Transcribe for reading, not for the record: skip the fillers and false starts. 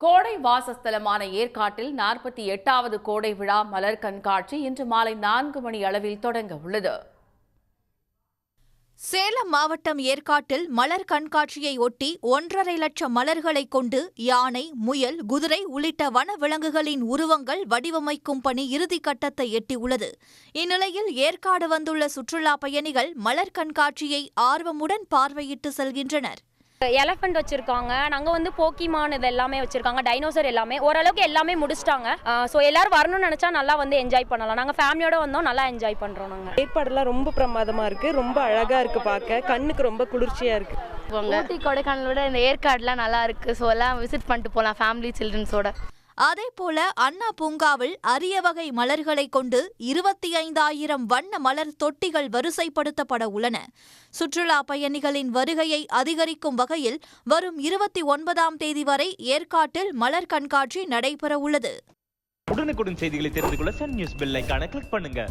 கோடை வாசஸ்தலமான ஏற்காட்டில் 48வது கோடை விழா மலர் கண்காட்சி இன்று மாலை 4 மணி அளவில் தொடங்க உள்ளது. சேலம் மாவட்டம் ஏற்காட்டில் மலர் கண்காட்சியை ஒட்டி 1.5 லட்சம் மலர்களை கொண்டு யானை, முயல், குதிரை உள்ளிட்ட வன விலங்குகளின் உருவங்கள் வடிவமைக்கும் பணி இறுதிக்கட்டத்தை எட்டியுள்ளது. இந்நிலையில் ஏற்காடு வந்துள்ள சுற்றுலா பயணிகள் மலர் கண்காட்சியை ஆர்வமுடன் பார்வையிட்டு செல்கின்றனர். எலஃபண்ட் வச்சிருக்காங்க, நாங்க வந்து போக்கிமான் இது எல்லாமே வச்சிருக்காங்க, டைனோசர் எல்லாமே ஓரளவுக்கு எல்லாமே முடிச்சிட்டாங்க. ஸோ எல்லாரும் வரணும்னு நினைச்சா நல்லா வந்து என்ஜாய் பண்ணலாம். நாங்க ஃபேமிலியோட வந்தோம், நல்லா என்ஜாய் பண்றோம். நாங்க ஏற்பாடுலாம் ரொம்ப பிரமாதமா இருக்கு, ரொம்ப அழகா இருக்கு, பார்க்க கண்ணுக்கு ரொம்ப குளிர்ச்சியா இருக்கு. ஊட்டி கொடைக்கானலோட இந்த ஏற்காடுலாம் நல்லா இருக்கு. ஸோ எல்லாம் விசிட் பண்ணிட்டு போகலாம் ஃபேமிலி சில்ட்ரன்ஸோட. அதேபோல அண்ணா பூங்காவில் அரிய வகை மலர்களை கொண்டு 25,000 வண்ண மலர் தொட்டிகள் வரிசைப்படுத்தப்பட உள்ளன. சுற்றுலா பயணிகளின் வருகையை அதிகரிக்கும் வகையில் வரும் 29ஆம் தேதி வரை ஏற்காட்டில் மலர் கண்காட்சி நடைபெற உள்ளது. உடனுக்குடன் செய்திகளை தெரிந்து கொள்ள சன் நியூஸ் பெல் ஐகானை கிளிக் பண்ணுங்க.